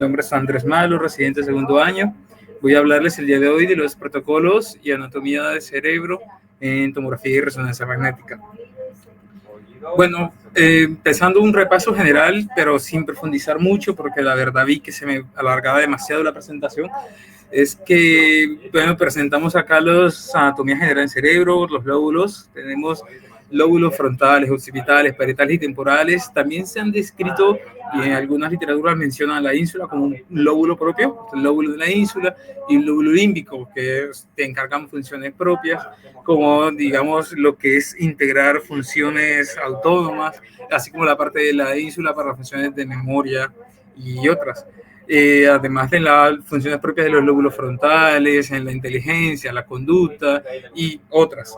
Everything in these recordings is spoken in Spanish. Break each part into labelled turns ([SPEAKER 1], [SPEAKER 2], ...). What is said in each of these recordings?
[SPEAKER 1] Mi nombre es Andrés Malo, residente de segundo año. Voy a hablarles el día de hoy de los protocolos y anatomía del cerebro en tomografía y resonancia magnética. Bueno, empezando un repaso general, pero sin profundizar mucho, porque la verdad vi que se me alargaba demasiado la presentación, es que, bueno, presentamos acá los anatomía general del cerebro, los lóbulos. Tenemos lóbulos frontales, occipitales, parietales y temporales. También se han descrito, y en algunas literaturas mencionan la ínsula como un lóbulo propio, el lóbulo de la ínsula, y el lóbulo límbico, que te encargan funciones propias, como, digamos, lo que es integrar funciones autónomas, así como la parte de la ínsula para funciones de memoria y otras. Además de las funciones propias de los lóbulos frontales, en la inteligencia, la conducta y otras.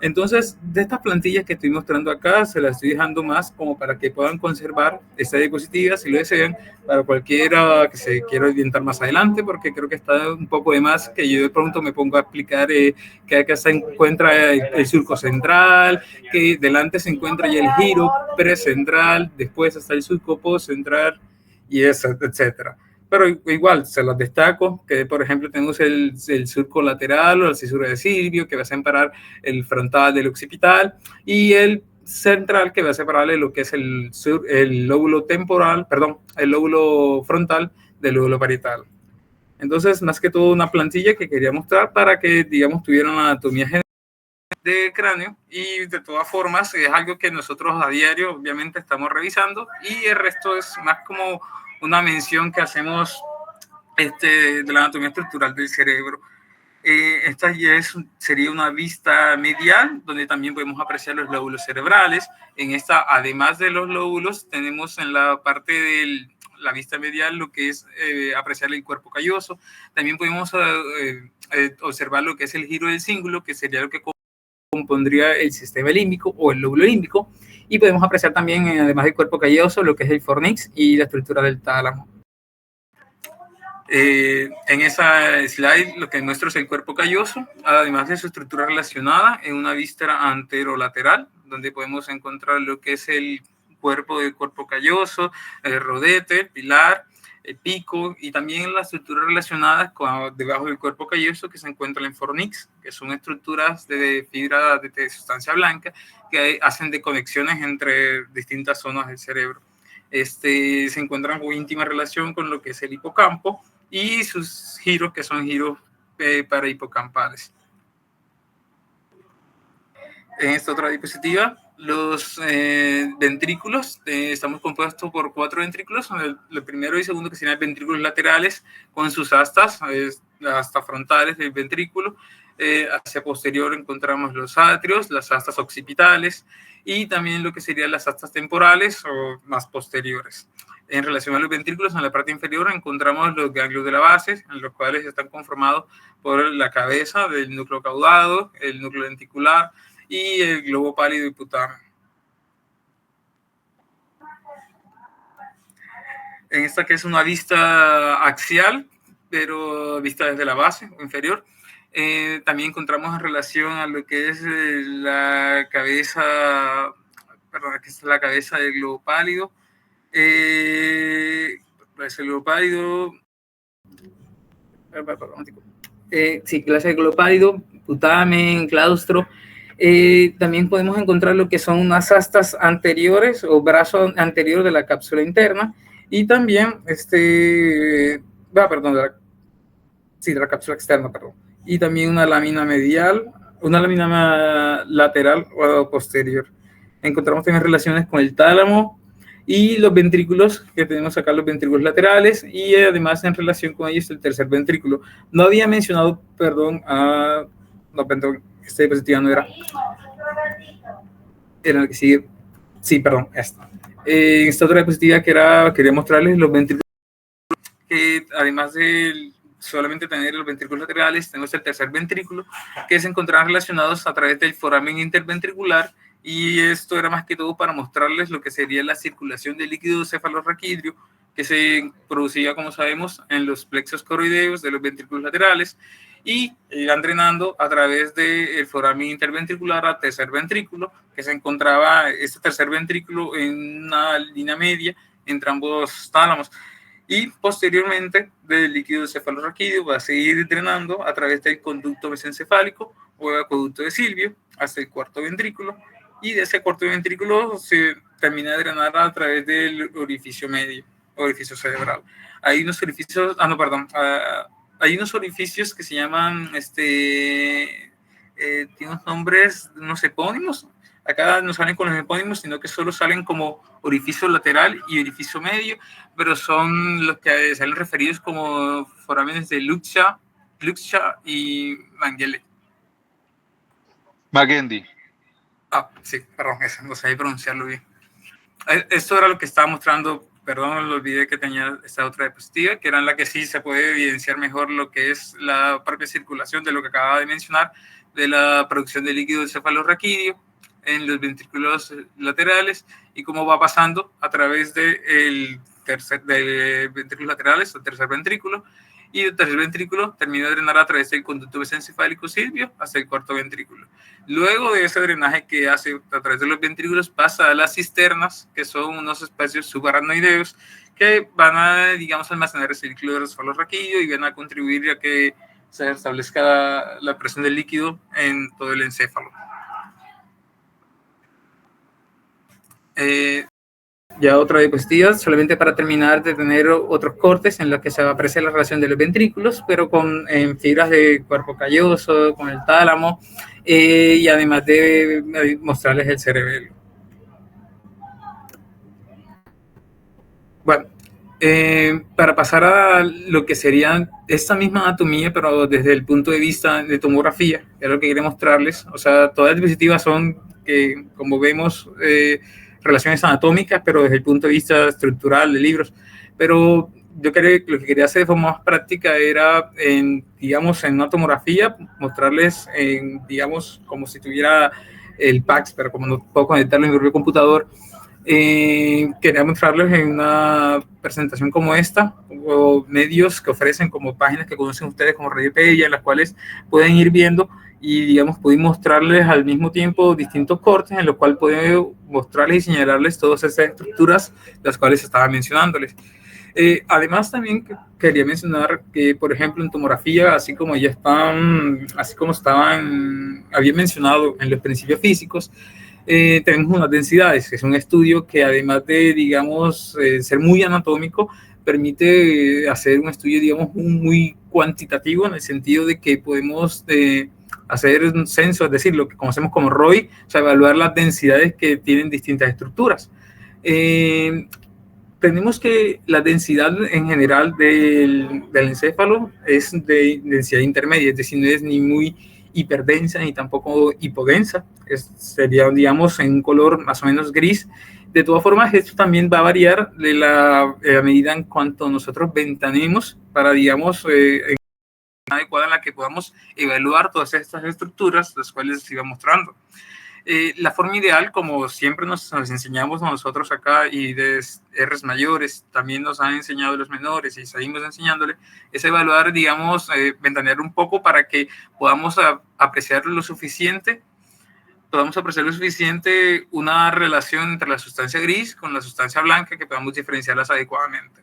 [SPEAKER 1] Entonces, de estas plantillas que estoy mostrando acá, se las estoy dejando más como para que puedan conservar esta diapositiva, si lo desean, para cualquiera que se quiera orientar más adelante, porque creo que está un poco de más que yo de pronto me pongo a explicar que acá se encuentra el surco central, que delante se encuentra ya el giro precentral, después está el surco postcentral y eso, etcétera. Pero igual, se los destaco, que por ejemplo tenemos el surco lateral o la cisura de Silvio, que va a separar el frontal del occipital, y el central, que va a separarle lo que es el lóbulo temporal, perdón, el lóbulo frontal del lóbulo parietal. Entonces, más que todo una plantilla que quería mostrar para que, digamos, tuvieran la anatomía general de cráneo, y de todas formas es algo que nosotros a diario obviamente estamos revisando, y el resto es más como una mención que hacemos de la anatomía estructural del cerebro. Esta ya sería una vista medial, donde también podemos apreciar los lóbulos cerebrales. En esta, además de los lóbulos, tenemos en la parte de la vista medial lo que es apreciar el cuerpo calloso. También podemos observar lo que es el giro del cíngulo, que sería lo que compondría el sistema límbico o el lóbulo límbico, y podemos apreciar también, además del cuerpo calloso, lo que es el fornix y la estructura del tálamo. En esa slide lo que muestro es el cuerpo calloso, además de su estructura relacionada en una vista anterolateral, donde podemos encontrar lo que es el cuerpo del cuerpo calloso, el rodete, el pilar, el pico, y también las estructuras relacionadas debajo del cuerpo calloso, que se encuentra en fornix, que son estructuras de fibra de sustancia blanca que hacen de conexiones entre distintas zonas del cerebro. Se encuentran con íntima relación con lo que es el hipocampo y sus giros, que son giros parahipocampales. En esta otra diapositiva, los ventrículos, estamos compuestos por 4 ventrículos, el primero y segundo, que serían ventrículos laterales con sus astas, las astas frontales del ventrículo. Hacia posterior encontramos los atrios, las astas occipitales, y también lo que serían las astas temporales o más posteriores. En relación a los ventrículos, en la parte inferior encontramos los ganglios de la base, en los cuales están conformados por la cabeza del núcleo caudado, el núcleo lenticular y el globo pálido hipotálamo. En esta, que es una vista axial, pero vista desde la base inferior, también encontramos en relación a lo que es la cabeza, perdón, aquí está la cabeza del globo pálido, el globo pálido, sí, clase de globo pálido, putamen, claustro. También podemos encontrar lo que son unas astas anteriores o brazo anterior de la cápsula interna, y también de la cápsula externa, perdón, y también una lámina medial, una lámina lateral o posterior. Encontramos también relaciones con el tálamo y los ventrículos, que tenemos acá los ventrículos laterales, y además en relación con ellos el tercer ventrículo. No había mencionado, perdón, esta diapositiva no era el que sigue. Sí, perdón, esta. Esta otra diapositiva quería mostrarles los ventrículos, que además de solamente tener los ventrículos laterales, tenemos el tercer ventrículo, que se encontraban relacionados a través del foramen interventricular, y esto era más que todo para mostrarles lo que sería la circulación del líquido cefalorraquídeo, que se producía, como sabemos, en los plexos coroideos de los ventrículos laterales, y iban drenando a través del foramen interventricular al tercer ventrículo, que se encontraba este tercer ventrículo en una línea media entre ambos tálamos. y posteriormente del líquido cefalorraquídeo va a seguir drenando a través del conducto mesencefálico o el acueducto de Silvio hasta el cuarto ventrículo, y de ese cuarto ventrículo se termina de drenar a través del orificio medio, orificio cerebral. Hay unos orificios, hay unos orificios que se llaman, tienen unos nombres, unos epónimos. Acá no salen con los epónimos, sino que solo salen como orificio lateral y orificio medio, pero son los que salen referidos como forámenes de Luxia y Mengele.
[SPEAKER 2] Magendie.
[SPEAKER 1] Sí, perdón, eso, no sabía pronunciarlo bien. Esto era lo que estaba mostrando, perdón, lo olvidé que tenía esta otra diapositiva, que era en la que sí se puede evidenciar mejor lo que es la propia circulación de lo que acababa de mencionar, de la producción de líquido cefalorraquídeo en los ventrículos laterales y cómo va pasando a través de ventrículos laterales, el tercer ventrículo, y el tercer ventrículo termina de drenar a través del conducto mesencefálico Silvio hasta el cuarto ventrículo. Luego de ese drenaje que hace a través de los ventrículos, pasa a las cisternas, que son unos espacios subaracnoideos que van a, digamos, almacenar ese líquido cefalorraquídeo y van a contribuir a que se establezca la presión del líquido en todo el encéfalo. Ya otra diapositiva, solamente para terminar de tener otros cortes en los que se va a apreciar la relación de los ventrículos, pero con fibras de cuerpo calloso, con el tálamo, y además de mostrarles el cerebelo. Bueno, para pasar a lo que sería esta misma anatomía, pero desde el punto de vista de tomografía, que es lo que quería mostrarles. O sea, todas las diapositivas son, como vemos, relaciones anatómicas, pero desde el punto de vista estructural de libros. Pero yo lo que quería hacer de forma más práctica era, digamos, en una tomografía, mostrarles, digamos, como si tuviera el PAX, pero como no puedo conectarlo en mi propio computador, quería mostrarles en una presentación como esta, o medios que ofrecen como páginas que conocen ustedes como Radiopedia, en las cuales pueden ir viendo y, digamos, pueden mostrarles al mismo tiempo distintos cortes en los cuales pueden mostrarles y señalarles todas esas estructuras, las cuales estaba mencionándoles. Además, también quería mencionar que, por ejemplo, en tomografía, así como había mencionado en los principios físicos, tenemos unas densidades, que es un estudio que, además de, digamos, ser muy anatómico, permite hacer un estudio, digamos, muy cuantitativo, en el sentido de que podemos hacer un censo, es decir, lo que conocemos como ROI, o sea, evaluar las densidades que tienen distintas estructuras. Tenemos que la densidad en general del encéfalo es de densidad intermedia, es decir, no es ni muy hiperdensa ni tampoco hipodensa, sería, digamos, en un color más o menos gris. De todas formas, esto también va a variar de la medida en cuanto nosotros ventanemos para, digamos, adecuada en la que podamos evaluar todas estas estructuras, las cuales les iba mostrando. La forma ideal, como siempre nos enseñamos nosotros acá, y de R's mayores también nos han enseñado los menores y seguimos enseñándole, es evaluar, digamos, ventanear un poco para que podamos apreciar lo suficiente una relación entre la sustancia gris con la sustancia blanca, que podamos diferenciarlas adecuadamente.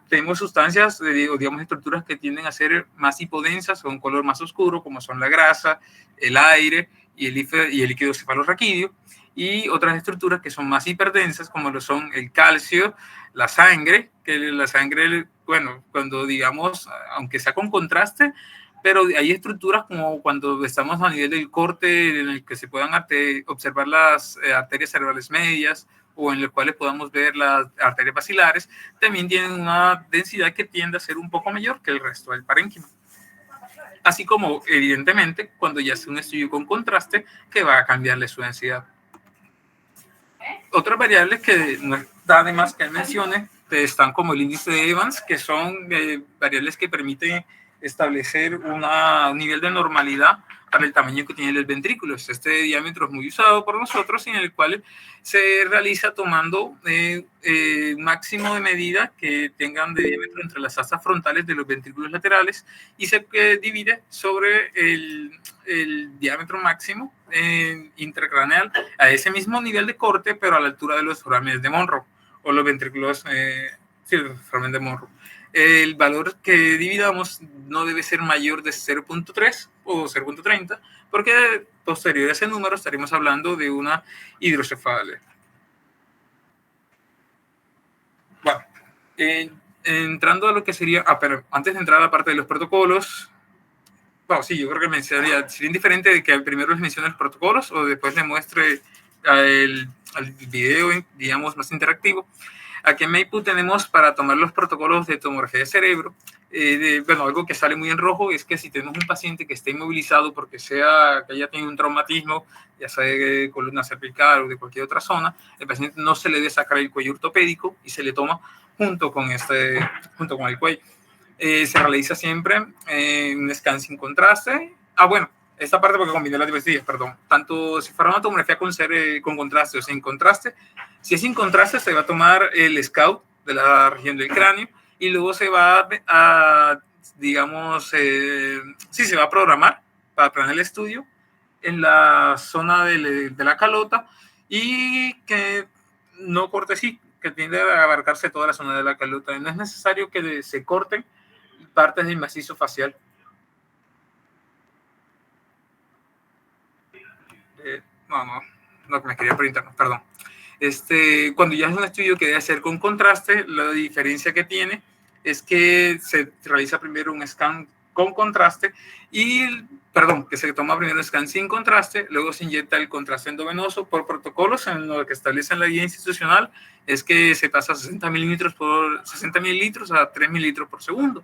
[SPEAKER 1] Tenemos sustancias, digamos, estructuras que tienden a ser más hipodensas o un color más oscuro, como son la grasa, el aire y el líquido cefalorraquídeo, y otras estructuras que son más hiperdensas, como lo son el calcio, la sangre, que la sangre, bueno, cuando, digamos, aunque sea con contraste, pero hay estructuras como cuando estamos a nivel del corte, en el que se puedan observar las arterias cerebrales medias, o en los cuales podamos ver las arterias basilares, también tienen una densidad que tiende a ser un poco mayor que el resto del parénquima. Así como, evidentemente, cuando ya hace un estudio con contraste, que va a cambiarle su densidad. Otras variables que no está de más que mencione están como el índice de Evans, que son variables que permiten establecer un nivel de normalidad para el tamaño que tienen los ventrículos. Este diámetro es muy usado por nosotros, en el cual se realiza tomando un máximo de medida que tengan de diámetro entre las astas frontales de los ventrículos laterales, y se divide sobre el diámetro máximo intracraneal a ese mismo nivel de corte, pero a la altura de los forámenes de Monro o los ventrículos Sí, el Foramen de Monro. El valor que dividamos no debe ser mayor de 0.3 o 0.30, porque posterior a ese número estaremos hablando de una hidrocefalia. Bueno, entrando a lo que sería, pero antes de entrar a la parte de los protocolos, bueno, sí, yo creo que sería indiferente de que primero les mencione los protocolos o después les muestre el video, digamos, más interactivo. Aquí en Maple tenemos para tomar los protocolos de tomografía de cerebro. Bueno, algo que sale muy en rojo es que si tenemos un paciente que esté inmovilizado porque sea que haya tenido un traumatismo, ya sea de columna cervical o de cualquier otra zona, el paciente no se le debe sacar el cuello ortopédico y se le toma junto con el cuello. Se realiza siempre un scan sin contraste. Bueno, esta parte porque combiné las diversidades, perdón. Tanto si fuera una tomografía con contraste o sin contraste, si es sin contraste se va a tomar el scout de la región del cráneo y luego se va a digamos, sí, se va a programar para planear el estudio en la zona de la calota y que no corte, sí, que tiende a abarcarse toda la zona de la calota. No es necesario que se corten partes del macizo facial. No me quería por interno, perdón. Cuando ya es un estudio que debe hacer con contraste, la diferencia que tiene es que se realiza primero un scan con contraste que se toma primero un scan sin contraste, luego se inyecta el contraste endovenoso por protocolos en lo que establece la guía institucional, es que se pasa 60 mililitros a 3 mililitros por segundo.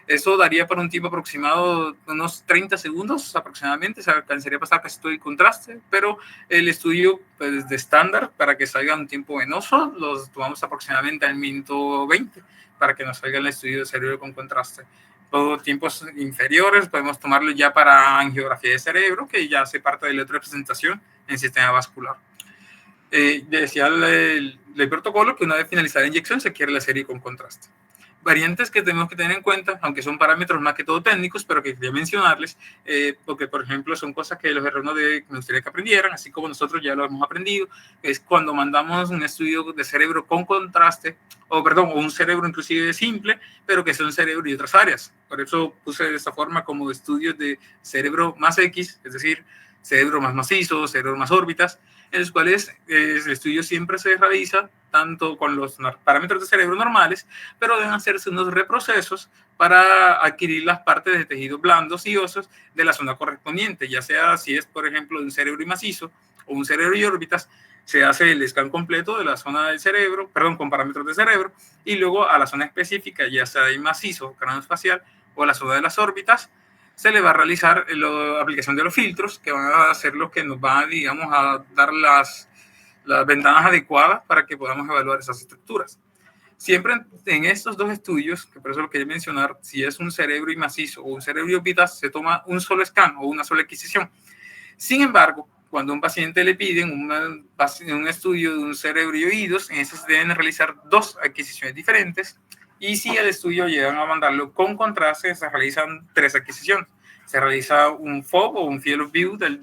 [SPEAKER 1] Eso daría para un tiempo aproximado unos 30 segundos aproximadamente, se alcanzaría a pasar casi todo el contraste, pero el estudio pues, de estándar para que salga un tiempo venoso los tomamos aproximadamente al minuto 20 para que nos salga el estudio de cerebro con contraste. Todo tiempos inferiores podemos tomarlo ya para angiografía de cerebro, que ya hace parte de la otra representación en el sistema vascular. Decía el protocolo que una vez finalizada la inyección se quiere la serie con contraste. Variantes que tenemos que tener en cuenta, aunque son parámetros más que todo técnicos, pero que quería mencionarles, porque por ejemplo son cosas que los hermanos me gustaría que aprendieran, así como nosotros ya lo hemos aprendido, es cuando mandamos un estudio de cerebro con contraste, o un cerebro inclusive simple, pero que sea un cerebro y otras áreas. Por eso puse de esta forma como estudios de cerebro más X, es decir, cerebro más macizo, cerebro más órbitas, en los cuales el estudio siempre se realiza tanto con los parámetros de cerebro normales, pero deben hacerse unos reprocesos para adquirir las partes de tejidos blandos y osos de la zona correspondiente, ya sea si es, por ejemplo, de un cerebro y macizo o un cerebro y órbitas, se hace el scan completo de la zona del cerebro, con parámetros de cerebro, y luego a la zona específica, ya sea de macizo, craneofacial o la zona de las órbitas, se le va a realizar la aplicación de los filtros que van a hacer lo que nos va, digamos, a dar las ventanas adecuadas para que podamos evaluar esas estructuras. Siempre en estos dos estudios, que por eso lo quería mencionar, si es un cerebro y macizo o un cerebro y órbitas, se toma un solo scan o una sola adquisición. Sin embargo, cuando a un paciente le piden un estudio de un cerebro y oídos, en ese se deben realizar dos adquisiciones diferentes. Y si el estudio llegan a mandarlo con contraste, se realizan tres adquisiciones. Se realiza un FOB o un Field of View de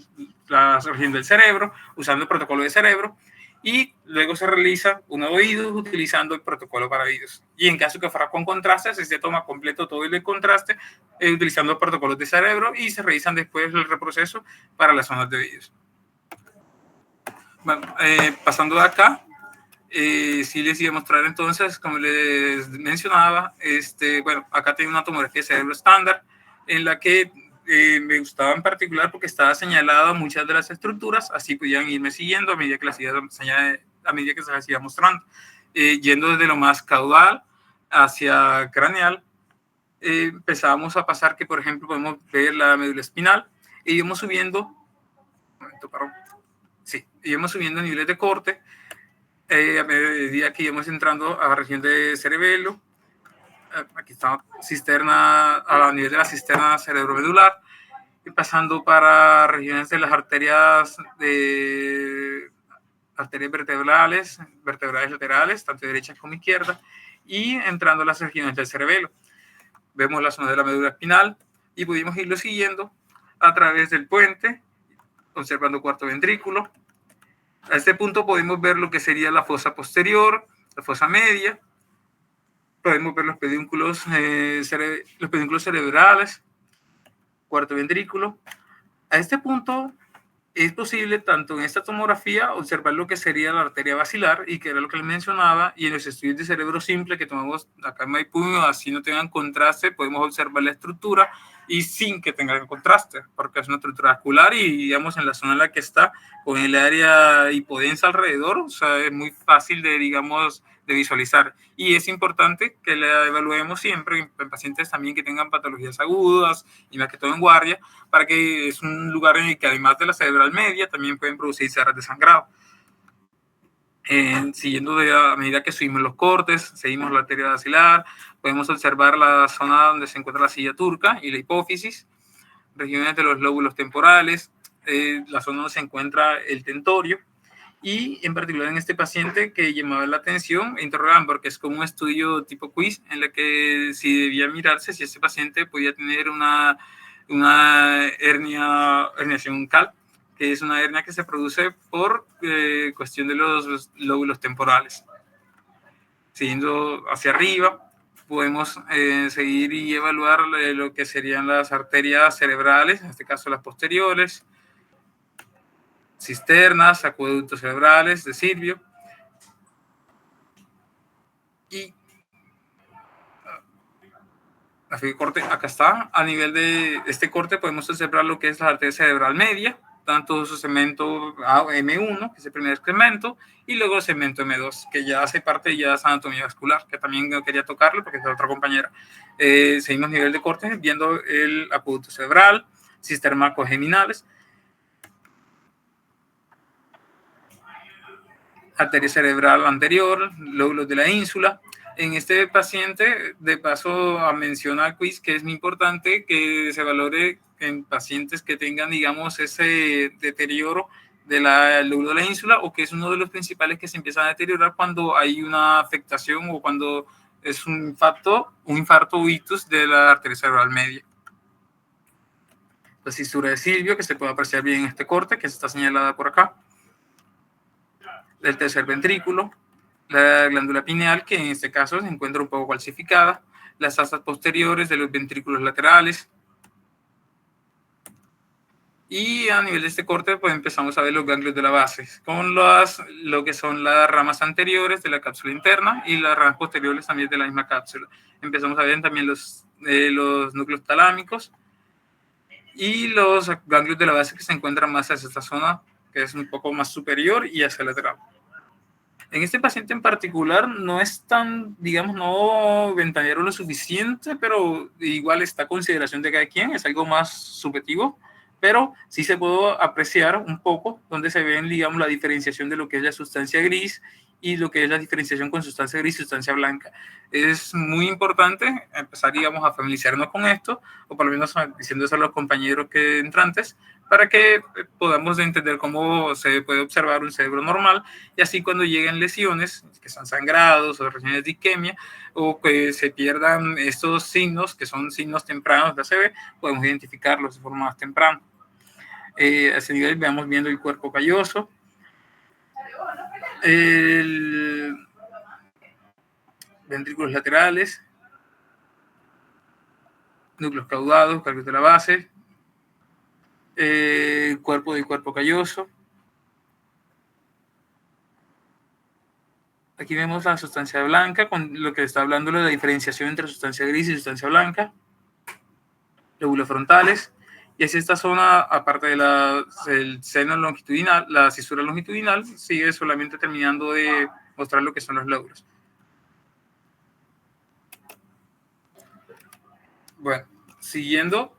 [SPEAKER 1] la región del cerebro, usando el protocolo de cerebro, y luego se realiza un oído utilizando el protocolo para oídos. Y en caso que fuera con contraste, se toma completo todo el contraste utilizando el protocolo de cerebro y se realizan después el reproceso para las zonas de oídos. Bueno, pasando de acá, sí les iba a mostrar entonces, como les mencionaba, bueno, acá tengo una tomografía de cerebro estándar en la que me gustaba en particular porque estaba señalada muchas de las estructuras, así podían irme siguiendo a medida que se las iba mostrando, yendo desde lo más caudal hacia craneal. Empezamos a pasar que, por ejemplo, podemos ver la médula espinal y íbamos subiendo, íbamos subiendo niveles de corte a medida que íbamos entrando a la región de cerebelo. Aquí está cisterna, a nivel de la cisterna cerebromedular, y pasando para regiones de las arterias vertebrales laterales, tanto derecha como izquierda, y entrando a las regiones del cerebelo. Vemos la zona de la médula espinal y pudimos irlo siguiendo a través del puente, observando cuarto ventrículo. A este punto podemos ver lo que sería la fosa posterior, la fosa media, podemos ver los pedúnculos cerebrales, cuarto ventrículo. A este punto es posible, tanto en esta tomografía, observar lo que sería la arteria basilar, y que era lo que les mencionaba, y en los estudios de cerebro simple que tomamos acá en Maipú, así no tengan contraste, podemos observar la estructura y sin que tenga contraste, porque es una estructura vascular y, digamos, en la zona en la que está, con el área hipodensa alrededor, o sea, es muy fácil de, digamos, de visualizar. Y es importante que la evaluemos siempre en pacientes también que tengan patologías agudas, y más que todo en guardia, para que es un lugar en el que, además de la cerebral media, también pueden producirse arras de sangrado. Siguiendo a medida que subimos los cortes, seguimos la arteria basilar, podemos observar la zona donde se encuentra la silla turca y la hipófisis, regiones de los lóbulos temporales, la zona donde se encuentra el tentorio, y en particular en este paciente que llamaba la atención, interrogaban porque es como un estudio tipo quiz en el que si debía mirarse si este paciente podía tener una herniación cal, que es una hernia que se produce por cuestión de los lóbulos temporales. Siguiendo hacia arriba, podemos seguir y evaluar lo que serían las arterias cerebrales, en este caso las posteriores, cisternas, acueductos cerebrales de Silvio. Y corte, acá está. A nivel de este corte podemos observar lo que es la arteria cerebral media, tanto su segmento M1, que es el primer segmento, y luego el segmento M2, que ya hace parte ya de esa anatomía vascular, que también quería tocarlo porque es de otra compañera. Seguimos nivel de corte viendo el acueducto cerebral, cisternas cogeminales, arteria cerebral anterior, lóbulos de la ínsula. En este paciente, de paso a mencionar al quiz, que es muy importante que se valore en pacientes que tengan, digamos, ese deterioro de del lóbulo de la ínsula, o que es uno de los principales que se empiezan a deteriorar cuando hay una afectación o cuando es un infarto o ictus de la arteria cerebral media. La cisura de Silvio, que se puede apreciar bien en este corte, que está señalada por acá. Del tercer ventrículo, la glándula pineal, que en este caso se encuentra un poco calcificada, las asas posteriores de los ventrículos laterales. Y a nivel de este corte, pues empezamos a ver los ganglios de la base, con lo que son las ramas anteriores de la cápsula interna y las ramas posteriores también de la misma cápsula. Empezamos a ver también los núcleos talámicos y los ganglios de la base, que se encuentran más hacia esta zona, que es un poco más superior, y hacia el lateral. En este paciente en particular no es tan, digamos, no ventanero lo suficiente, pero igual está a consideración de cada quien, es algo más subjetivo, pero sí se puede apreciar un poco donde se ven, digamos, la diferenciación de lo que es la sustancia gris y lo que es la diferenciación con sustancia gris y sustancia blanca. Es muy importante empezar, digamos, a familiarizarnos con esto, o por lo menos diciéndose a los compañeros que entrantes, para que podamos entender cómo se puede observar un cerebro normal, y así cuando lleguen lesiones, que son sangrados o regiones de isquemia, o que se pierdan estos signos, que son signos tempranos de ACV, podemos identificarlos de forma más temprana. A ese nivel veamos viendo el cuerpo calloso, ventrículos laterales, núcleos caudados, ganglios de la base, cuerpo del cuerpo calloso. Aquí vemos la sustancia blanca, con lo que está hablando de la diferenciación entre sustancia gris y sustancia blanca. Lóbulos frontales. Y así esta zona, aparte del seno longitudinal, la cisura longitudinal, sigue solamente terminando de mostrar lo que son los lóbulos. Bueno, siguiendo.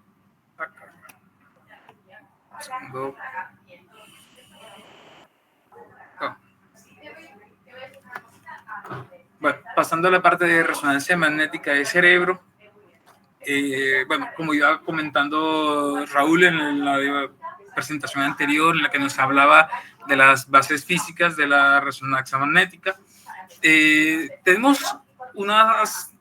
[SPEAKER 1] Bueno, pasando a la parte de resonancia magnética de cerebro. Bueno, como iba comentando Raúl en la presentación anterior, en la que nos hablaba de las bases físicas de la resonancia magnética, tenemos unas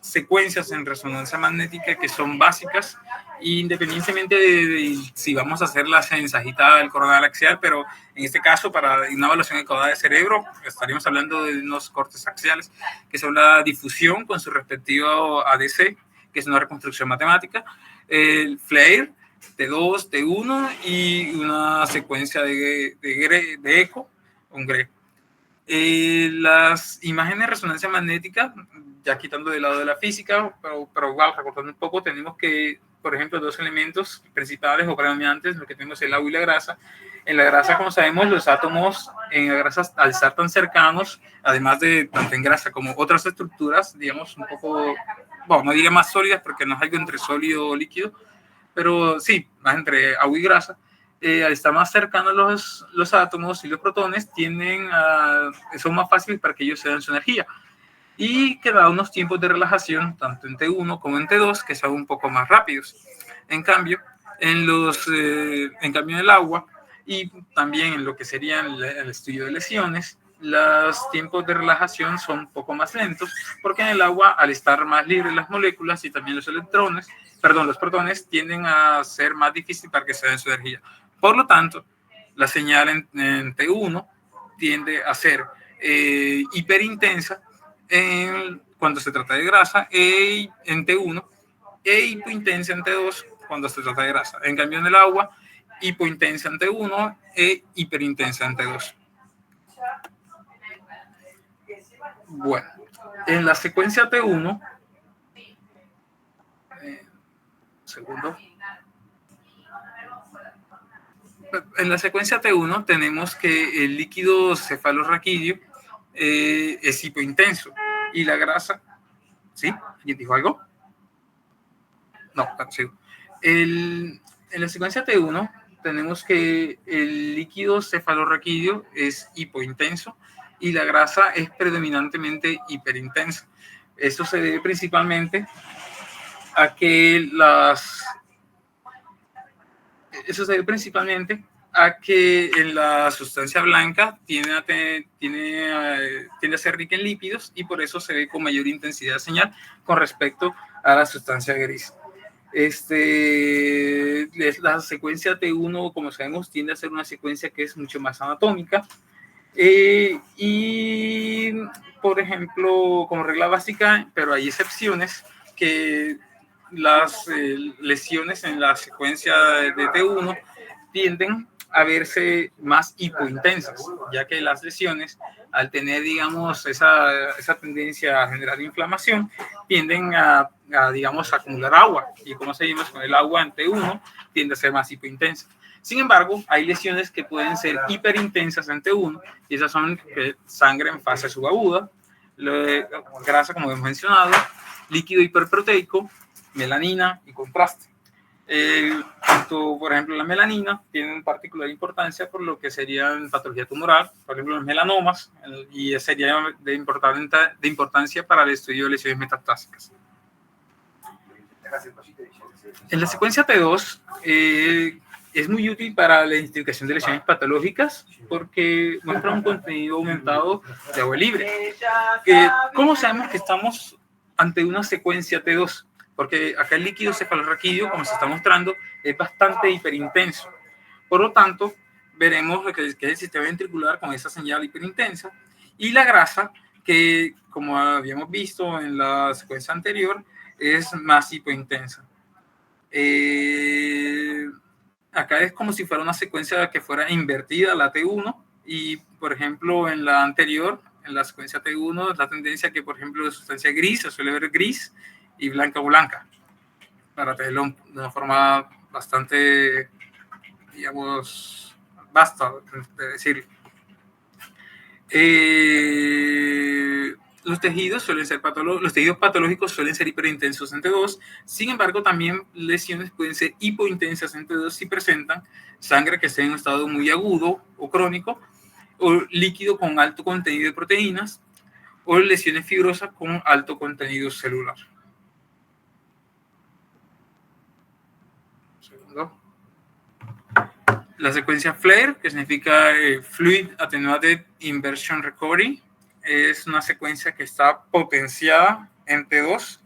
[SPEAKER 1] secuencias en resonancia magnética que son básicas, independientemente de si vamos a hacer la ensajita del coronal axial, pero en este caso, para una evaluación de caudal de cerebro, estaríamos hablando de unos cortes axiales, que son la difusión con su respectivo ADC, que es una reconstrucción matemática, el FLAIR, T2, T1 y una secuencia de eco, un GRE. Las imágenes de resonancia magnética, ya quitando de lado de la física, pero igual, recortando un poco, tenemos que, por ejemplo, dos elementos principales o predominantes, lo que tenemos es el agua y la grasa. En la grasa, como sabemos, los átomos en la grasa, al estar tan cercanos, además de tanto en grasa como otras estructuras, digamos, un poco, bueno, no diría más sólidas porque no es algo entre sólido o líquido, pero sí, más entre agua y grasa, al estar más cercanos los átomos y los protones, son más fáciles para que ellos se den su energía. Y que da unos tiempos de relajación, tanto en T1 como en T2, que son un poco más rápidos. En cambio, en el agua y también en lo que sería el estudio de lesiones, los tiempos de relajación son un poco más lentos, porque en el agua, al estar más libres las moléculas y también los protones tienden a ser más difícil para que se den su energía. Por lo tanto, la señal en T1 tiende a ser hiperintensa cuando se trata de grasa en T1 e hipointensa en T2 cuando se trata de grasa. En cambio, en el agua, hipointensa en T1 e hiperintensa en T2. Bueno, en la secuencia T1, segundo. En la secuencia T1 tenemos que el líquido cefalorraquídeo es hipointenso y la grasa, ¿sí? ¿Alguien dijo algo? No, sigo. En la secuencia T1 tenemos que el líquido cefalorraquídeo es hipointenso y la grasa es predominantemente hiperintensa. Esto se debe principalmente a que en la sustancia blanca tiende a ser rica en lípidos y por eso se ve con mayor intensidad de señal con respecto a la sustancia gris. La secuencia T1, como sabemos, tiende a ser una secuencia que es mucho más anatómica. Y, por ejemplo, como regla básica, pero hay excepciones, que las lesiones en la secuencia de T1 tienden a verse más hipointensas, ya que las lesiones, al tener, digamos, esa tendencia a generar inflamación, tienden digamos, a acumular agua. Y como seguimos con el agua en T1, tiende a ser más hipointensa. Sin embargo, hay lesiones que pueden ser hiperintensas en T1, y esas son sangre en fase subaguda, grasa, como hemos mencionado, líquido hiperproteico, melanina y contraste. Por ejemplo, la melanina tiene particular importancia por lo que serían patología tumoral, por ejemplo, los melanomas, y sería de importancia para el estudio de lesiones metastásicas. En la secuencia T2 es muy útil para la identificación de lesiones patológicas porque muestra un contenido aumentado de agua libre. ¿Cómo sabemos que estamos ante una secuencia T2? Porque acá el líquido cefalorraquídeo, como se está mostrando, es bastante hiperintenso. Por lo tanto, veremos que es el sistema ventricular con esa señal hiperintensa y la grasa, que como habíamos visto en la secuencia anterior, es más hipointensa. Acá es como si fuera una secuencia que fuera invertida, la T1, y por ejemplo en la anterior, en la secuencia T1, la tendencia que por ejemplo de sustancia gris se suele ver gris y blanca o blanca, para tenerlo de una forma bastante, digamos, vasta de decirlo. Los tejidos patológicos suelen ser hiperintensos en T2, sin embargo también lesiones pueden ser hipointensas en T2 si presentan sangre que esté en un estado muy agudo o crónico, o líquido con alto contenido de proteínas, o lesiones fibrosas con alto contenido celular. La secuencia FLAIR, que significa Fluid Attenuated Inversion Recovery, es una secuencia que está potenciada en T2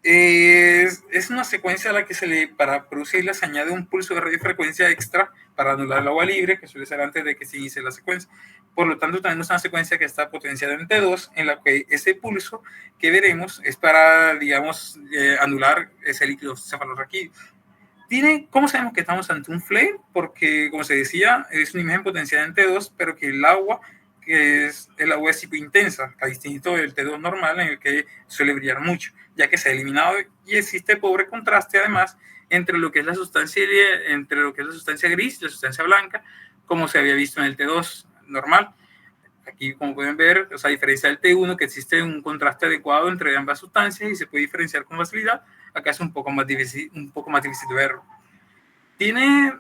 [SPEAKER 1] Es una secuencia a la que para producirla se añade un pulso de radiofrecuencia extra para anular el agua libre, que suele ser antes de que se inicie la secuencia. Por lo tanto, tenemos una secuencia que está potenciada en T2, en la que ese pulso que veremos es para, digamos, anular ese líquido cefalorraquídeo. ¿Cómo sabemos que estamos ante un flare? Porque, como se decía, es una imagen potenciada en T2, pero que el agua es hipointensa, a distinto del T2 normal, en el que suele brillar mucho, ya que se ha eliminado y existe pobre contraste, además, entre lo que es la sustancia gris y la sustancia blanca, como se había visto en el T2 normal. Aquí, como pueden ver, a diferencia del T1, que existe un contraste adecuado entre ambas sustancias y se puede diferenciar con facilidad, acá es un poco más difícil de verlo. Tiene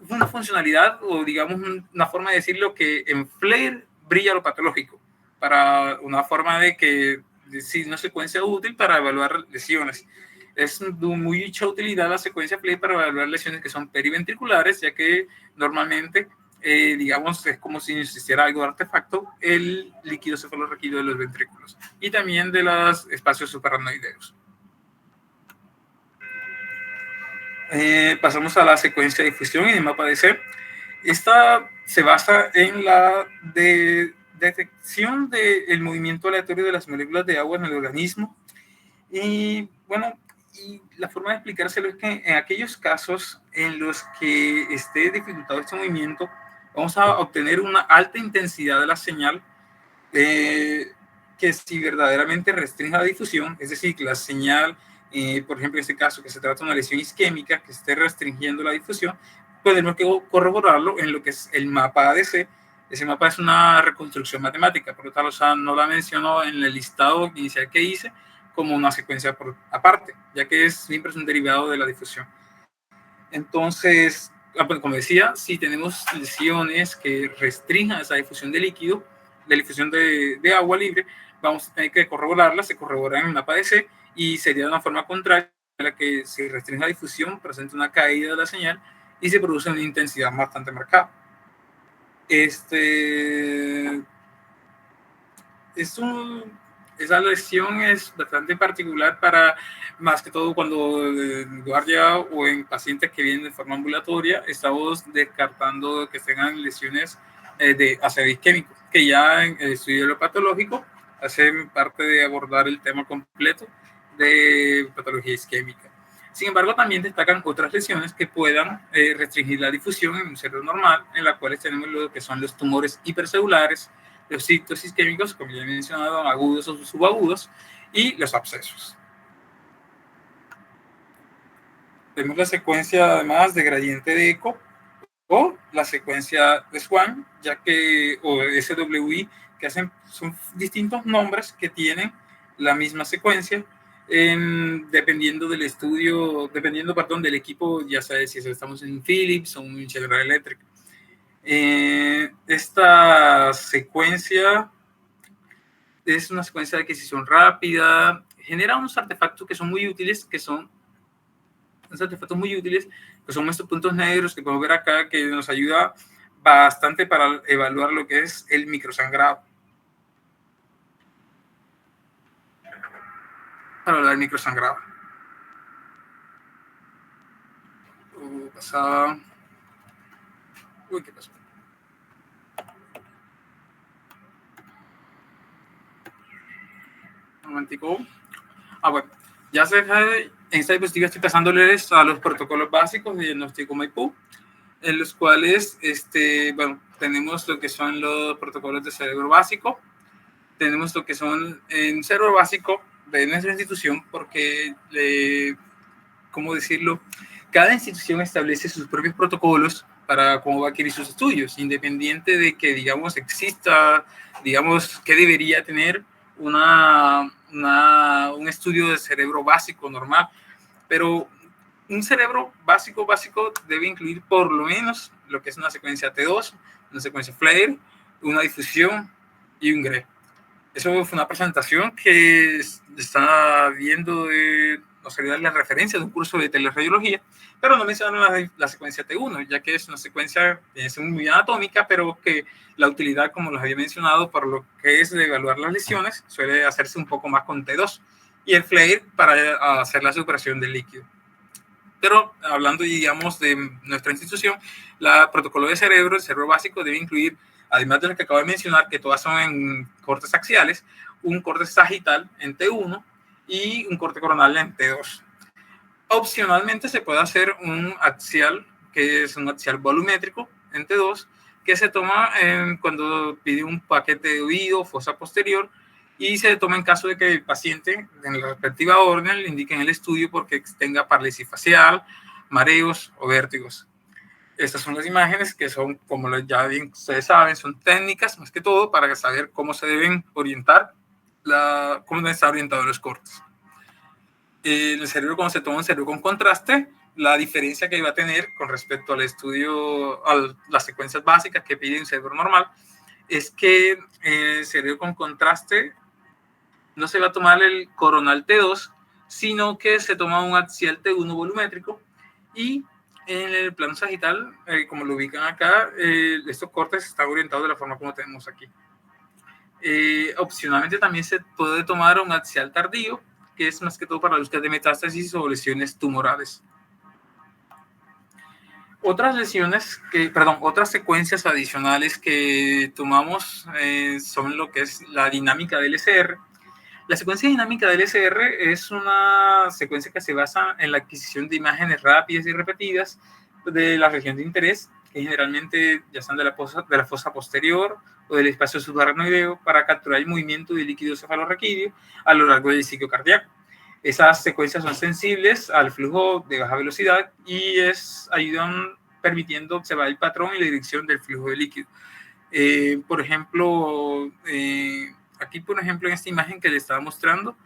[SPEAKER 1] una funcionalidad, o digamos una forma de decirlo, que en flare brilla lo patológico, para una forma de que es una secuencia útil para evaluar lesiones. Es de mucha utilidad la secuencia flare para evaluar lesiones que son periventriculares, ya que normalmente digamos, es como si existiera algo de artefacto, el líquido cefalorraquídeo de los ventrículos y también de los espacios supraranoideos. Pasamos a la secuencia de difusión en el mapa de C. Esta se basa en la detección del movimiento aleatorio de las moléculas de agua en el organismo. Y bueno, y la forma de explicárselo es que en aquellos casos en los que esté dificultado este movimiento, vamos a obtener una alta intensidad de la señal que si verdaderamente restringe la difusión, es decir, que la señal, por ejemplo, en este caso, que se trata de una lesión isquémica que esté restringiendo la difusión, podemos corroborarlo en lo que es el mapa ADC. Ese mapa es una reconstrucción matemática, por lo tanto, o sea, no la menciono en el listado inicial que hice como una secuencia aparte, ya que siempre es un derivado de la difusión. Entonces, como decía, si tenemos lesiones que restrinjan esa difusión de líquido, de difusión de agua libre, vamos a tener que corroborarla, se corrobora en el mapa de C y sería de una forma contraria a la que se restringe la difusión, presenta una caída de la señal y se produce una intensidad bastante marcada. Esa lesión es bastante particular para, más que todo cuando en guardia o en pacientes que vienen de forma ambulatoria, estamos descartando que tengan lesiones de ácido isquémico, que ya en el estudio de lo patológico hacen parte de abordar el tema completo de patología isquémica. Sin embargo, también destacan otras lesiones que puedan restringir la difusión en un cerebro normal, en las cuales tenemos lo que son los tumores hipercelulares, los ciclos isquémicos, como ya he mencionado, agudos o subagudos, y los abscesos. Tenemos la secuencia además de gradiente de eco o la secuencia de Swan, ya que, o SWI, que son distintos nombres que tienen la misma secuencia, dependiendo del estudio, del equipo, ya sea si estamos en Philips o en General Electric. Esta secuencia es una secuencia de adquisición rápida, genera unos artefactos que son muy útiles, estos puntos negros que podemos ver acá, que nos ayuda bastante para evaluar lo que es el microsangrado. Para hablar del microsangrado. Pasaba. Uy, ¿qué pasó? Un momentico. Bueno, ya en esta diapositiva estoy pasándoles a los protocolos básicos de diagnóstico Maipú, en los cuales, tenemos lo que son los protocolos de cerebro básico, tenemos lo que son en cerebro básico de nuestra institución, porque, ¿cómo decirlo? Cada institución establece sus propios protocolos para cómo va a adquirir sus estudios, independiente de que, digamos, exista, digamos, que debería tener un estudio de cerebro básico normal, pero un cerebro básico debe incluir por lo menos lo que es una secuencia T2, una secuencia FLAIR, una difusión y un GRE. Eso fue una presentación que está viendo nos ayuda la referencia de un curso de teleradiología, pero no mencionaron la secuencia T1, ya que es una secuencia muy anatómica, pero que la utilidad, como les había mencionado, para lo que es de evaluar las lesiones, suele hacerse un poco más con T2. y el flare para hacer la supresión del líquido. Pero hablando, digamos, de nuestra institución, el protocolo de cerebro, el cerebro básico, debe incluir, además de lo que acabo de mencionar, que todas son en cortes axiales, un corte sagital en T1 y un corte coronal en T2. Opcionalmente se puede hacer un axial, que es un axial volumétrico en T2, que se toma cuando pide un paquete de oído, fosa posterior, y se toma en caso de que el paciente, en la respectiva orden, le indique en el estudio porque tenga parálisis facial, mareos o vértigos. Estas son las imágenes que son, como ya bien ustedes saben, son técnicas más que todo para saber cómo se deben orientar, cómo deben estar orientados los cortes. El cerebro, cuando se toma un cerebro con contraste, la diferencia que va a tener con respecto al estudio, a las secuencias básicas que pide un cerebro normal, es que el cerebro con contraste no se va a tomar el coronal T2, sino que se toma un axial T1 volumétrico y en el plano sagital, como lo ubican acá, estos cortes están orientados de la forma como tenemos aquí. Opcionalmente también se puede tomar un axial tardío, que es más que todo para búsqueda de metástasis o lesiones tumorales. Otras secuencias adicionales que tomamos son lo que es la dinámica del LCR. La secuencia dinámica del LCR es una secuencia que se basa en la adquisición de imágenes rápidas y repetidas de la región de interés, que generalmente ya están de la fosa posterior o del espacio subaracnoideo, para capturar el movimiento del líquido cefalorraquídeo a lo largo del ciclo cardíaco. Esas secuencias son sensibles al flujo de baja velocidad y ayudan permitiendo observar el patrón y la dirección del flujo de líquido. Por ejemplo, aquí, por ejemplo, en esta imagen que le estaba mostrando,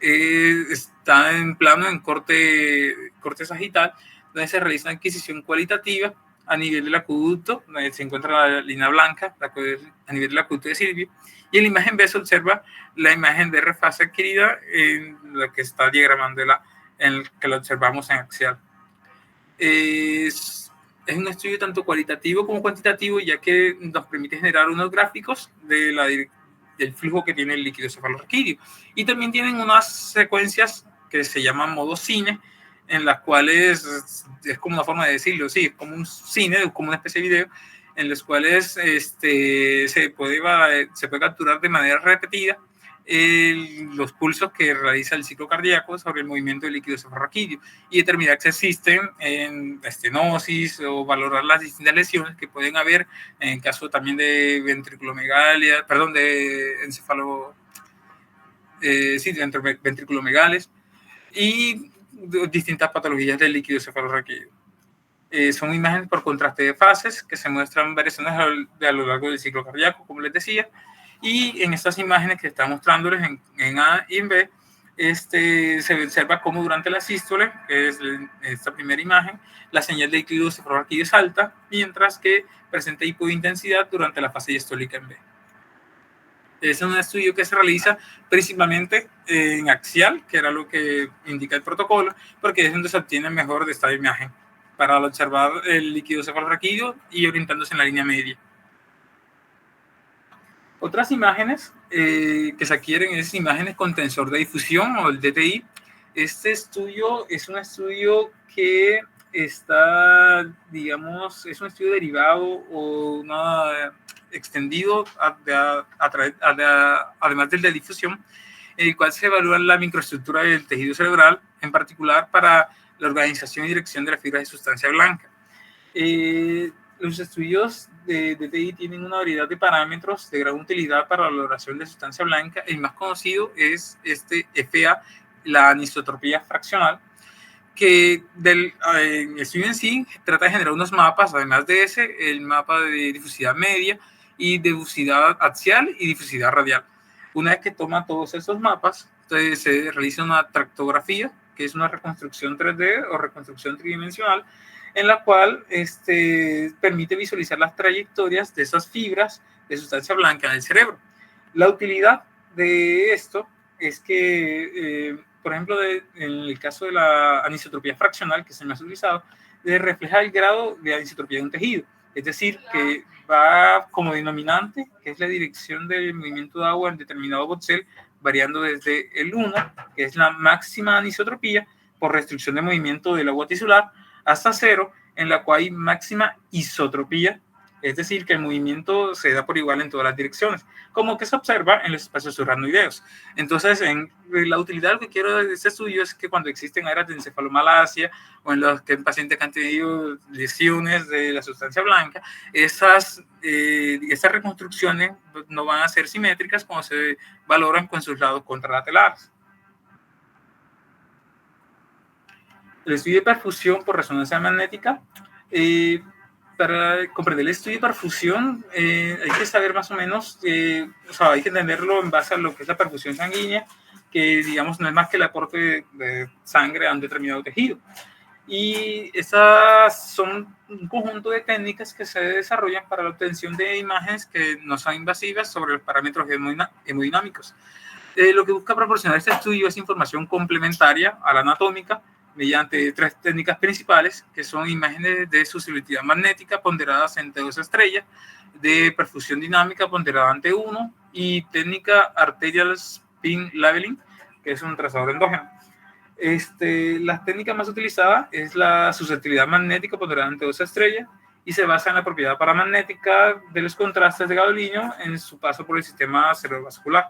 [SPEAKER 1] está en plano en corte sagital, donde se realiza una adquisición cualitativa a nivel del acueducto, donde se encuentra la línea blanca a nivel del acueducto de Silvio, y en la imagen B se observa la imagen de refase adquirida en la que está diagramando en el que la observamos en axial. Es un estudio tanto cualitativo como cuantitativo, ya que nos permite generar unos gráficos del flujo que tiene el líquido cefalorraquídeo. Y también tienen unas secuencias que se llaman modo cine, en las cuales es como una forma de decirlo, sí, es como un cine, como una especie de video, en los cuales se puede capturar de manera repetida los pulsos que realiza el ciclo cardíaco sobre el movimiento del líquido cefalorraquídeo y determinar si existen estenosis o valorar las distintas lesiones que pueden haber en caso también de ventriculomegalia, perdón, de ventriculomegales y distintas patologías del líquido cefalorraquídeo. Son imágenes por contraste de fases que se muestran variaciones a lo largo del ciclo cardíaco, como les decía. Y en estas imágenes que está mostrándoles en A y en B, se observa cómo durante la sístole, que es esta primera imagen, la señal de líquido cefalorraquídeo es alta, mientras que presenta hipointensidad durante la fase diastólica en B. Es un estudio que se realiza principalmente en axial, que era lo que indica el protocolo, porque es donde se obtiene mejor de esta imagen para observar el líquido cefalorraquídeo y orientándose en la línea media. Otras imágenes que se adquieren es imágenes con tensor de difusión o el DTI. Este estudio es un estudio que está, digamos, es un estudio derivado o extendido además del de difusión, en el cual se evalúa la microestructura del tejido cerebral, en particular para la organización y dirección de las fibras de sustancia blanca. Los estudios de DTI tienen una variedad de parámetros de gran utilidad para la valoración de sustancia blanca. El más conocido es FA, la anisotropía fraccional, que el estudio en sí trata de generar unos mapas, además de el mapa de difusidad media y difusidad axial y difusidad radial. Una vez que toma todos esos mapas, entonces se realiza una tractografía, que es una reconstrucción 3D o reconstrucción tridimensional, en la cual permite visualizar las trayectorias de esas fibras de sustancia blanca en el cerebro. La utilidad de esto es que, por ejemplo, en el caso de la anisotropía fraccional, que se me ha utilizado, refleja el grado de anisotropía de un tejido. Es decir, que va como denominante, que es la dirección del movimiento de agua en determinado voxel, variando desde el 1, que es la máxima anisotropía por restricción de movimiento del agua tisular, hasta 0, en la cual hay máxima isotropía, es decir, que el movimiento se da por igual en todas las direcciones, como que se observa en los espacios subaracnoideos. Entonces, la utilidad que quiero de este estudio es que cuando existen áreas de encefalomalacia o en los que pacientes que han tenido lesiones de la sustancia blanca, estas reconstrucciones no van a ser simétricas cuando se valoran con sus lados contralaterales. El estudio de perfusión por resonancia magnética. Para comprender el estudio de perfusión hay que saber más o menos, hay que entenderlo en base a lo que es la perfusión sanguínea, que digamos no es más que el aporte de sangre a un determinado tejido. Y estas son un conjunto de técnicas que se desarrollan para la obtención de imágenes que no son invasivas sobre los parámetros hemodinámicos. Lo que busca proporcionar este estudio es información complementaria a la anatómica, mediante 3 técnicas principales, que son imágenes de susceptibilidad magnética ponderadas ante 2 estrellas, de perfusión dinámica ponderada ante 1 y técnica arterial spin leveling, que es un trazador endógeno. La técnica más utilizada es la susceptibilidad magnética ponderada ante 2 estrellas y se basa en la propiedad paramagnética de los contrastes de gadolinio en su paso por el sistema cerebrovascular.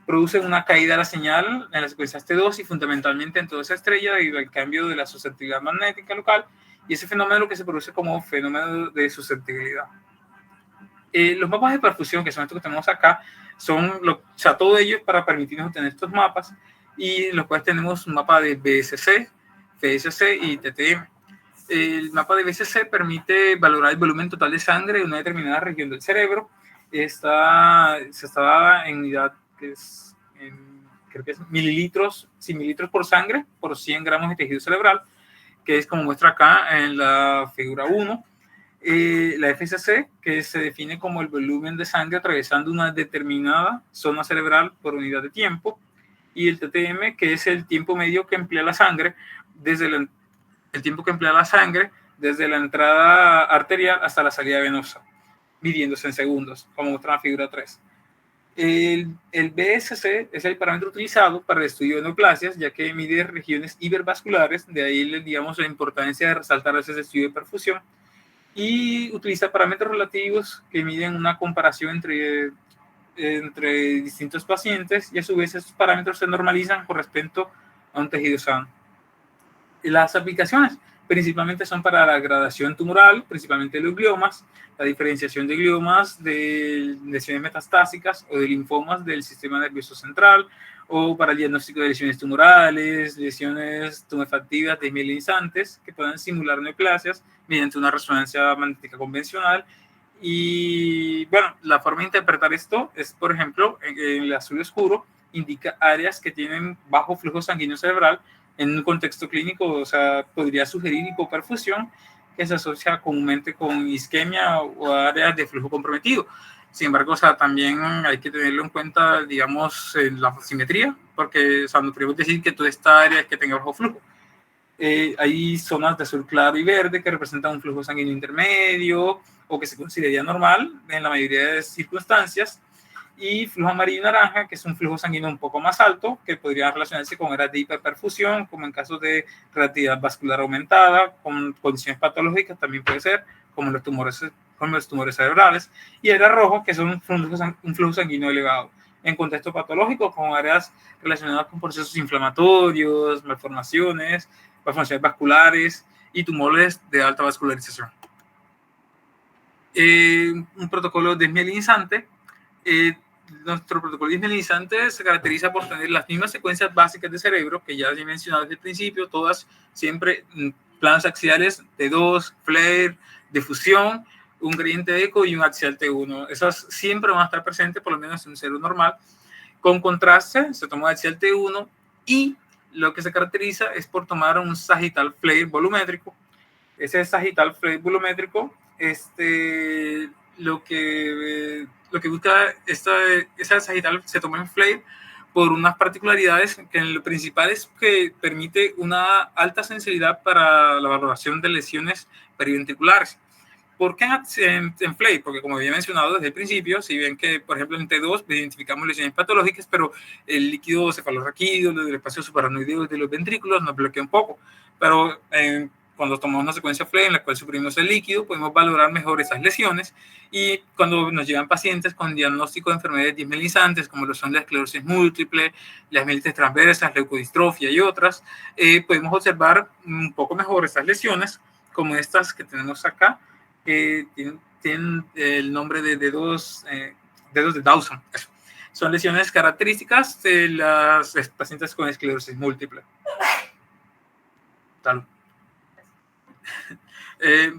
[SPEAKER 1] Produce una caída de la señal en la secuencia T2 y fundamentalmente en toda esa estrella debido al cambio de la susceptibilidad magnética local, y ese fenómeno es lo que se produce como fenómeno de susceptibilidad. Los mapas de perfusión, que son estos que tenemos acá, todo ello es para permitirnos obtener estos mapas, y en los cuales tenemos un mapa de BSC, FSC y TTM. El mapa de BSC permite valorar el volumen total de sangre de una determinada región del cerebro. Se está en unidad que es, creo que es mililitros por sangre por 100 gramos de tejido cerebral, que es como muestra acá en la figura 1. La FSC, que se define como el volumen de sangre atravesando una determinada zona cerebral por unidad de tiempo, y el TTM, que es el tiempo medio que emplea la sangre desde la entrada arterial hasta la salida venosa, midiéndose en segundos, como muestra la figura 3. El BSC es el parámetro utilizado para el estudio de neoplasias, ya que mide regiones hipervasculares, de ahí, digamos, la importancia de resaltar ese estudio de perfusión, y utiliza parámetros relativos que miden una comparación entre distintos pacientes, y a su vez estos parámetros se normalizan con respecto a un tejido sano. Las aplicaciones principalmente son para la gradación tumoral, principalmente de los gliomas, la diferenciación de gliomas de lesiones metastásicas o de linfomas del sistema nervioso central, o para el diagnóstico de lesiones tumorales, lesiones tumefactivas desmielinizantes que puedan simular neoplasias mediante una resonancia magnética convencional. Y bueno, la forma de interpretar esto es, por ejemplo, en el azul oscuro indica áreas que tienen bajo flujo sanguíneo cerebral. En un contexto clínico, o sea, podría sugerir hipoperfusión, que se asocia comúnmente con isquemia o áreas de flujo comprometido. Sin embargo, o sea, también hay que tenerlo en cuenta, digamos, en la simetría, porque, o sea, no podemos decir que toda esta área es que tenga bajo flujo. Hay zonas de azul claro y verde que representan un flujo sanguíneo intermedio o que se consideraría normal en la mayoría de circunstancias, y flujo amarillo y naranja, que es un flujo sanguíneo un poco más alto, que podría relacionarse con áreas de hiperperfusión, como en casos de reactividad vascular aumentada, con condiciones patológicas también puede ser, como los tumores cerebrales, y áreas rojo, que son un flujo sanguíneo elevado, en contexto patológico, con áreas relacionadas con procesos inflamatorios, malformaciones vasculares y tumores de alta vascularización. Un protocolo desmielinizante. Nuestro protocolo desmielinizante se caracteriza por tener las mismas secuencias básicas de cerebro que ya he mencionado desde el principio, todas siempre planos axiales T2, flare, difusión, un gradiente de eco y un axial T1. Esas siempre van a estar presentes, por lo menos en un cerebro normal. Con contraste, se toma axial T1, y lo que se caracteriza es por tomar un sagital flare volumétrico. Ese sagital flare volumétrico, lo que busca esa sagital se toma en flare por unas particularidades que lo principal es que permite una alta sensibilidad para la valoración de lesiones periventriculares. ¿Por qué en FLAIR? Porque como había mencionado desde el principio, si bien que, por ejemplo, en T2 identificamos lesiones patológicas, pero el líquido cefalorraquídeo, del espacio subaracnoideo de los ventrículos nos bloquea un poco. Pero cuando tomamos una secuencia FLAIR en la cual suprimimos el líquido, podemos valorar mejor esas lesiones. Y cuando nos llegan pacientes con diagnóstico de enfermedades dismelinizantes, como lo son la esclerosis múltiple, las mielitis transversas, leucodistrofia y otras, podemos observar un poco mejor esas lesiones, como estas que tenemos acá, que tienen el nombre de dedos de Dawson. Eso. Son lesiones características de las pacientes con esclerosis múltiple. Tal.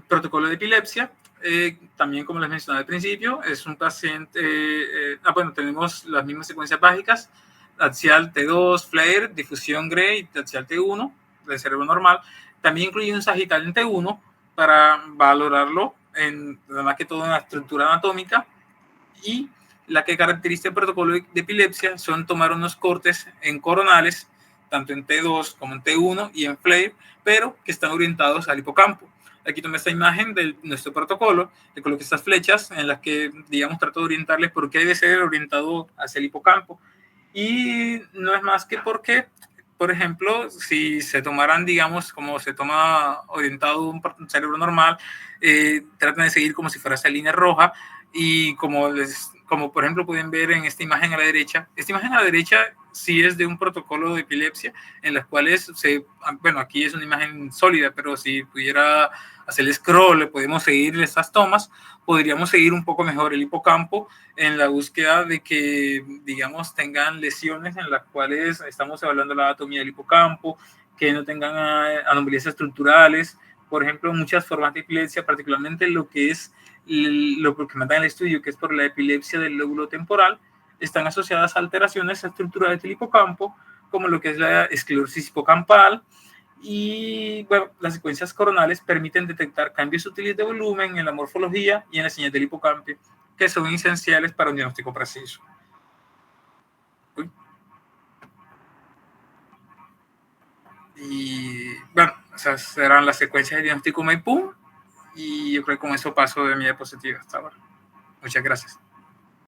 [SPEAKER 1] Protocolo de epilepsia. También, como les mencioné al principio, es un paciente. Bueno, tenemos las mismas secuencias básicas: axial T2, FLAIR, difusión Gray, axial T1 del cerebro normal. También incluye un sagital en T1 para valorarlo, más que todo en la estructura anatómica. Y la que caracteriza el protocolo de epilepsia son tomar unos cortes en coronales, tanto en T2 como en T1 y en FLAIR, pero que están orientados al hipocampo. Aquí tomé esta imagen de nuestro protocolo, le coloqué estas flechas en las que, digamos, trato de orientarles por qué debe ser orientado hacia el hipocampo. Y no es más que porque, por ejemplo, si se tomaran, digamos, como se toma orientado un cerebro normal, tratan de seguir como si fuera esa línea roja. Y como por ejemplo pueden ver en esta imagen a la derecha, sí es de un protocolo de epilepsia en las cuales bueno, aquí es una imagen sólida, pero si pudiera hacer el scroll, le podemos seguir estas tomas, podríamos seguir un poco mejor el hipocampo en la búsqueda de que, digamos, tengan lesiones en las cuales estamos evaluando la anatomía del hipocampo, que no tengan anomalías estructurales. Por ejemplo, muchas formas de epilepsia, particularmente lo que es lo que manda en el estudio, que es por la epilepsia del lóbulo temporal, están asociadas a alteraciones estructurales del hipocampo, como lo que es la esclerosis hipocampal. Y bueno, las secuencias coronales permiten detectar cambios sutiles de volumen en la morfología y en la señal del hipocampo, que son esenciales para un diagnóstico preciso. Y bueno, esas serán las secuencias de diagnóstico MAIPUM. Y yo creo que con eso paso de mi diapositiva hasta ahora. Muchas gracias.